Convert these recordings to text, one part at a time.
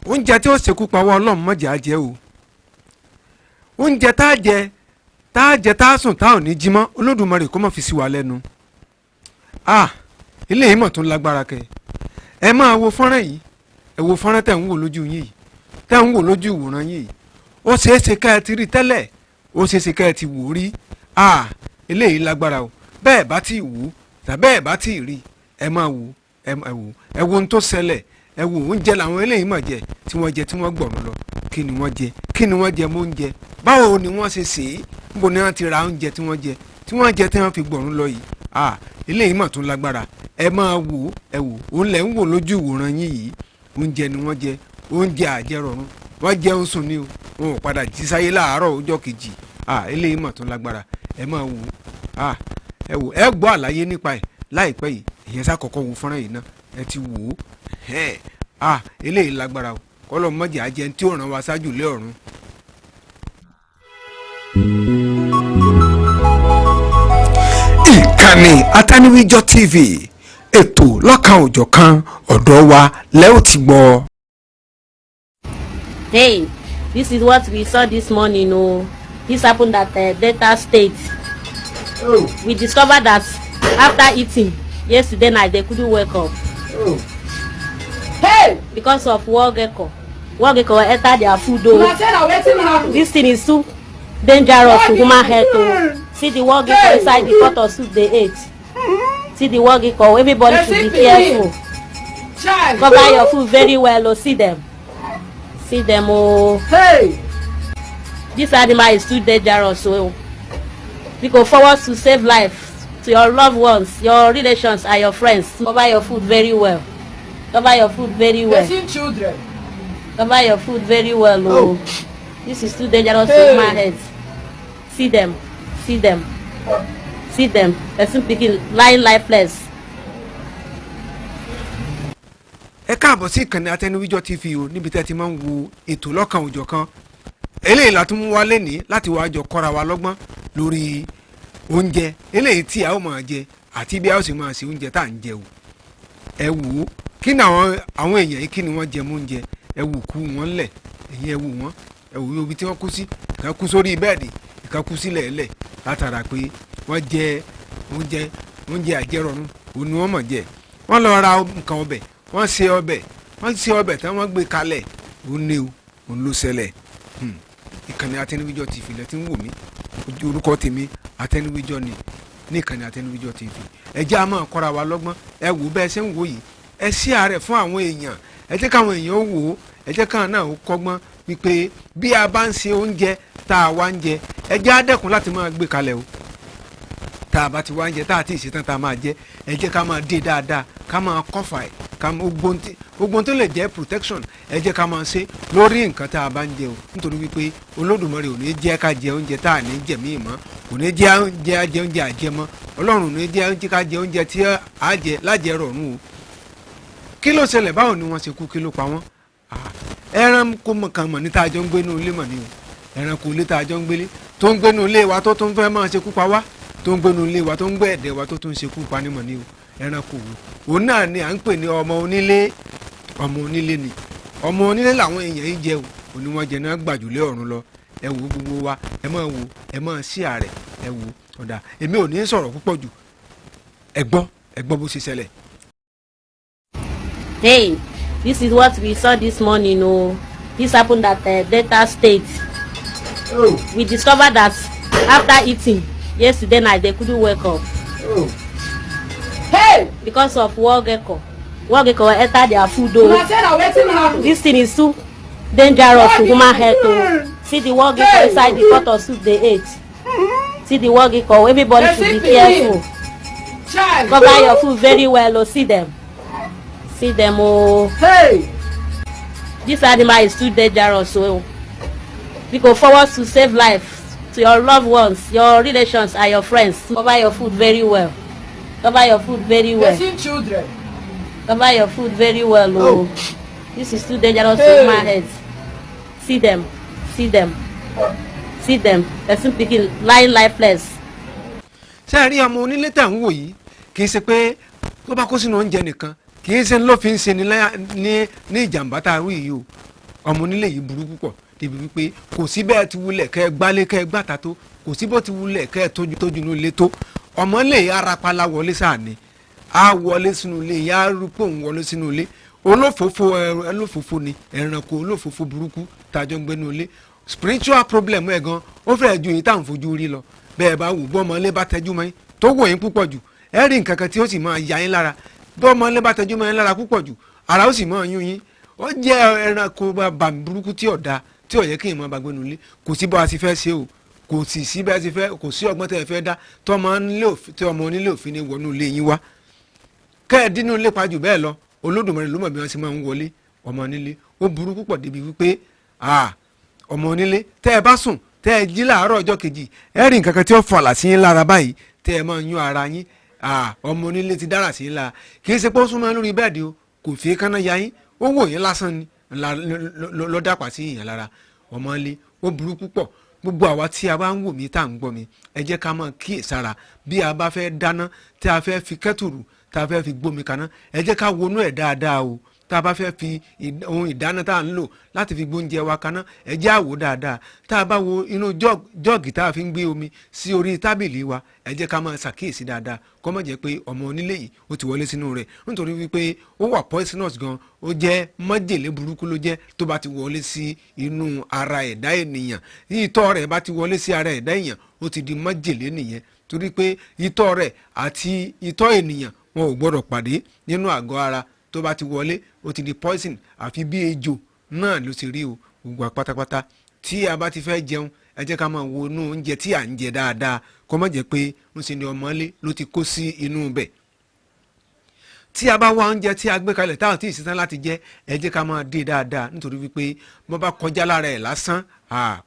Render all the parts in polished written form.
oúnjẹ tí ó ṣekú pa wá Ọlọ́run má jẹ́ á jẹ o oúnjẹ tá a jẹ tá a sùn tá ò ní jí mọ́ Olódùmarè kó má fi sí wa lẹ́nu ilé yìí mọ̀ tó lágbára kẹ ẹ máa wo fọ́nrán yìí ẹ wo fọ́nrán tẹ̀ ń wò lójú yín yìí tẹ̀ ń wò lójú ìwòran yín yìí ó ṣeé ṣe ká ẹ ti rí tẹ́lẹ̀ ó ṣeé ṣe ká ẹ ti wò rí ilé yìí lágbára o bẹ́ẹ̀ bá ti wò tàbí ẹ̀ bá ti rí ẹ máa wò ẹ wo ohun tó ṣẹlẹ̀ ẹ wo oúnjẹ làwọn eléyìí mà jẹ tí wọ́n jẹ tí wọ́n gbọ̀rún lọ kí ni wọ́n jẹ mọ́ oúnjẹ báwo ni wọ́n ṣe sè é níbo ni wọ́n ti ra oúnjẹ tí wọ́n jẹ tí wọ́n fi gbọ̀rún lọ yìí eléyìí mà tún lágbára ẹ máa wò ẹ wò òun lẹ̀ ń wò lójú ìwòran yín yìí oúnjẹ ni wọ́n jẹ oúnjẹ àjẹrọ̀run wọ́n jẹun sùn ni o wọn ò padà jí sáyé láàárọ̀ ọjọ́ kejì eléyìí mà tún lágbára ẹ máa wò ẹ wò ẹ gbọ́ àlàyé nípa ẹ̀ láìpẹ́ yìí ìyẹn sá kọ́kọ́ wo fọ́nrán yìí náà ẹ ti wò ó eléyìí lágbára o kọ́lọ́ mọ́jà ajẹ́ tí ó ràn wá ṣáájú lé ọ̀run. Ìkànnì Ataniwíjọ́ TV ètò lọ́kan òjọ̀kan ọ̀dọ́ wa lẹ́ ò ti gbọ́. Hey, this is what we saw this morning. This happened at Delta State. We discovered that after eating yesterday night they couldn't wake up. Hey! Because of war gecko enter their food. This thing is too dangerous to human health. See the war gecko inside the pot of soup they ate. See the war gecko. Everybody should be careful. Cover your food very well. See them. Hey! This animal is too dangerous. So we go forward to save life to your loved ones, your relations, and your friends. Cover your food very well. Cover your food very well. Children. Cover your food very well. This is too dangerous for my head. See them. Person picking lying lifeless. Ẹ káàbọ̀ sí ìkànnì Ataniwíjọ́ TV o níbi tẹ́ ti máa ń wo ètò lọ́kan òjọ̀kan eléyìí la tún mú wá lẹ́nìí láti wá jọ kọ́ra wa lọ́gbọ́n lórí oúnjẹ eléyìí tí a ó máa jẹ àti bí a ó sì máa ṣe oúnjẹ tá à ń jẹ o ẹ wò ó kí ni àwọn èèyàn yìí kí ni wọ́n jẹ mọ́ oúnjẹ ẹ wò kú wọn lẹ̀ ẹ̀yin ẹ wò wọ́n ẹ wò ibi tí wọ́n kú sí ìkan kú sórí bẹ́ẹ̀dì ìkan kú sílẹ̀ ẹ̀lẹ̀ látara pé wọ́n jẹ oúnjẹ àjẹrọ̀run òun ni wọ́n mọ̀ jẹ wọ́n lọ ra nǹkan ọbẹ̀ wọ́n ṣe ọbẹ̀ tí wọ́n gbé kalẹ̀ òun ni o òun ló ṣẹlẹ̀ ìkànnì Ataniwíjọ́ TV lẹ ti ń wò mí orúkọ tèmi Ataniwíjọ́ ni ní ìkànnì Ataniwíjọ́ TV ẹ jẹ́ a máa kọ́ra wa lọ́gbọ́n ẹ wò bẹ́ẹ̀ ṣe ń wò yìí ẹ share fún àwọn èèyàn ẹ jẹ́ káwọn èèyàn wò ó ẹ jẹ́ káwọn náà ó kọ́gbọ́n wípé bí a bá ń ṣe oúnjẹ tá a wá ń jẹ ẹ jẹ́ á dẹ́kun láti máa gbé kalẹ̀ o tá a bá ti wá ń jẹ tá a ti ṣetán tá a máa jẹ ẹ jẹ́ ká máa dé dáadáa ká máa kọ́fà ẹ̀ ká ogbon tó lè jẹ́ protection ẹ jẹ́ ká máa ṣe lórí nǹkan tá a bá ń jẹ o nítorí wípé Olódùmarè ò ní jẹ́ ká jẹ oúnjẹ tá a ní jẹ míì mọ́ kò ní jẹ́ oúnjẹ àjẹmọ́ Ọlọ́run ò ní jẹ́ ká jẹ oúnjẹ tí a jẹ lájẹ rọ̀rùn o kí ló ṣẹlẹ̀ báwo ni wọ́n ṣe kú kí ló pa wọ́n ẹran kó mọ̀ kàn mọ̀ ní tá a jọ ń gbénú ilé mọ̀ ni o ẹran kò lé tá a jọ ń gbélé tó ń gbénú ilé wa tó tún fẹ́ máa ṣekú pa wá tó ń gbénú ilé wa tó ń gbé ẹ̀dẹ̀ wa tó tún ṣekú pa ní mọ̀ ni o ẹranko wo òun náà ni à ń pè ní ọmọ onílé ni ọmọ onílé làwọn èèyàn yìí jẹ o òní wọn jẹ náà gbàjúlé ọ̀run lọ ẹ wo gbogbo wa ẹ máa wo ẹ máa share rẹ̀ ẹ wo ọ̀dà èmi ò ní sọ̀rọ̀ púpọ̀ jù ẹ gbọ́ bó ṣe ṣẹlẹ̀. Hey, this is what we saw this morning. This happened at Delta State. We discovered that after eating yesterday night they couldn't wake up. Hey! Because of war gecko enter their food. This thing is too dangerous to human health. See the war gecko inside the pot of soup they ate. See the war gecko. Everybody should be careful. Cover your food very well. See them. Hey! This animal is too dangerous. So we go forward to save life to your loved ones, your relations, and your friends. Cover your food very well. Cover your food very well. Children. Cover your food very well. This is too dangerous for my head. See them. Person picking lying lifeless. ṣé ẹ rí ọmọ onílé tà ń wò yìí kì í ṣe pé tó bá kó sínú oúnjẹ nìkan kì í ṣe ló fi ń ṣe ní ìjàmbá tá a rí yìí o ọmọ onílé yìí burú púpọ̀ débi wípé kò sí bẹ́ẹ̀ ti wulẹ̀ kẹ́ ẹ gbálé kẹ́ ẹ gbàtà tó kò sí bó ti wulẹ̀ kẹ́ ẹ tójú ní ilé tó ọmọ lè arapala wọlé sáà ni a wọlé sínú ilé yá rúpò ń wọlé sínú ilé olófòfò ni ẹranko olófòfò burúkú tàjọ ń gbénu ilé spiritual problem ẹ̀ gan ó fẹ́ẹ̀ ju èyí tá à ń fojú rí lọ bẹ́ẹ̀ bá wù bọ́ ọmọ ilé bá tẹjú mọ́ yín tó wọ̀ yín púpọ̀ jù ẹ rí nǹkan kan tí ó sì máa ya yín lára bọ́ ọmọ ilé bá tẹjú mọ́ yín lára púpọ̀ jù ara ó sì máa yún yín ó jẹ́ ẹranko bàmí burúkú tí ọ̀dà tí ó yẹ kí èèyàn máa gbénu ilé kò sí bó a sì fẹ́ ṣe o kò sì sí bẹ́ẹ̀ sì fẹ́ kò sí ọgbọ́n tẹ́ ẹ fẹ́ dá tí ọmọ onílé òfin ní wọnú ilé yín wá kẹ́ẹ̀dínú ilé pàjù bẹ́ẹ̀ lọ Olódùmarè ló mọ̀ bí wọ́n ti máa ń wọlé ọmọ onílé ó burú púpọ̀ débi wípé ọmọ onílé tẹ́ ẹ bá sùn tẹ́ ẹ jí láàárọ̀ ọjọ́ kejì ẹ rí nǹkan kan tí ó fọlá sí yín lára báyìí tẹ́ ẹ máa yún ara yín ọmọ onílé ti dára sí yín lára kì í ṣe pé ó súnmọ́ lórí bẹ́ẹ̀dì o kò fi kánná ya yín ó wò yín lásán ni ló dàpà sí yín lára ọmọ ilé ó burú púpọ̀ gbogbo àwa tí a bá ń wò mí tá à ń gbọ́ mi ẹ jẹ́ ká máa kíyèsára bí a bá fẹ́ dáná tí a fẹ́ fi kẹ́tùrù tá a fẹ́ fi gbómi kaná ẹ jẹ́ ká wọnú ẹ̀ dáadáa o tá a bá fẹ́ fi ohun ìdáná tá a ń lò láti fi gbóúnjẹ wa kaná ẹ jẹ́ àwò dáadáa tá a bá wo inú jọ́ọ̀gì tá a fi ń gbé omi sí orí tábìlì wa ẹ jẹ́ ká máa ṣàkíyèsí dáadáa kó má jẹ́ pé ọmọ onílé yìí ó ti wọlé sínú rẹ̀ nítorí wípé ó wà poisonous gan ó jẹ́ májèlé burúkú ló jẹ́ tó bá ti wọlé sí inú ara ẹ̀dá ènìyàn ìtọ̀ rẹ̀ bá ti wọlé sí ara ẹ̀dá ènìyàn ó ti di májèlé nìyẹn torí pé ìtọ̀ rẹ̀ àti ìtọ̀ ènìyàn wọn ò gbọ́dọ̀ pàdé nínú àgọ́ ara tó bá ti wọlé ó ti di poison àfi bí ejò náà ló ti rí o gbogbo pátápátá tí a bá ti fẹ́ jẹun ẹ jẹ́ ká máa wo inú oúnjẹ tí à ń jẹ dáadáa kó má jẹ́ pé ń ṣe ni ọmọlé ló ti kó sí inú bẹ̀ tí a bá wá oúnjẹ tí a gbé kalẹ̀ táwọn tí ì ṣetán láti jẹ ẹ jẹ́ ká máa dé dáadáa nítorí wípé bó bá kọjá lára ẹ̀ lásán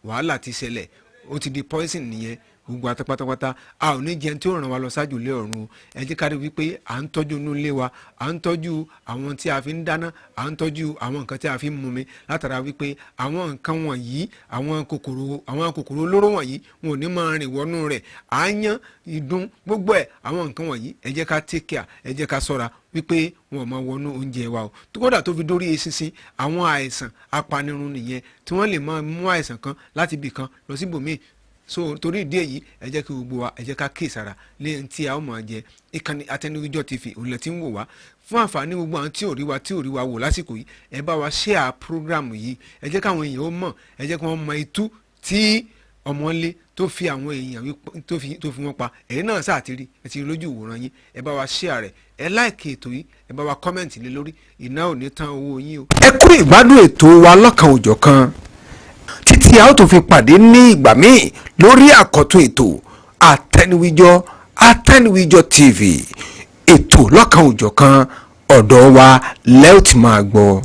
wàhálà ti ṣẹlẹ̀ ó ti di poison nìyẹn gbogbo pátápátá a ò ní jẹun tí ó ràn wá lọ ṣáájú ilé ọ̀run ẹ jẹ́ ká rí wípé à ń tọ́jú inú ilé wa à ń tọ́jú àwọn tí a fi ń dáná à ń tọ́jú àwọn nǹkan tí a fi ń mumi látara wípé àwọn nǹkan wọ̀nyí àwọn kòkòrò olóró wọ̀nyí wọn ò ní máa rìn wọnú rẹ̀ àáyán ìdun gbogbo ẹ̀ àwọn nǹkan wọ̀nyí ẹ jẹ́ ká take care ẹ jẹ́ ká ṣọ́ra wípé wọn ò máa wọnú oúnjẹ wa o kódà tó fi dórí eṣinṣin àwọn àìsàn apanirun nìyẹn tí wọ́n lè máa mú àìsàn kan láti ibì kan lọ síbòmíì so torí ìdí èyí ẹ jẹ́ kí gbogbo wa ẹ jẹ́ ká kíyèsára lẹ́yìn tí a ó máa jẹ ìkànnì Àtẹnuwíjọ́ TV òun lẹ ti ń wò wá fún àǹfààní gbogbo àwọn tí ò rí wa wò lásìkò yìí ẹ bá wa share program yìí ẹ jẹ́ káwọn èèyàn ó mọ̀ ẹ jẹ́ kí wọ́n mọ itú tí ọmọlé tó fi àwọn èèyàn tó fi wọ́n pa ẹ̀yin náà sáà ti rí ẹ ti rí lójú ìwòran yín ẹ bá wa share rẹ̀ ẹ like ètò yìí ẹ bá wa comment lé lórí iná ò ní tán owó yín o. ẹ kú ìgbádùn ètò wa lọ́kan òjọ̀kan títí a ó tún fi pàdé ní ìgbà míì lórí àkọ́tún ètò Àtẹnuwíjọ́ TV ètò lọ́kan òjọ̀kan ọ̀dọ̀ wa lẹ́ẹ̀ tí máa gbọ́.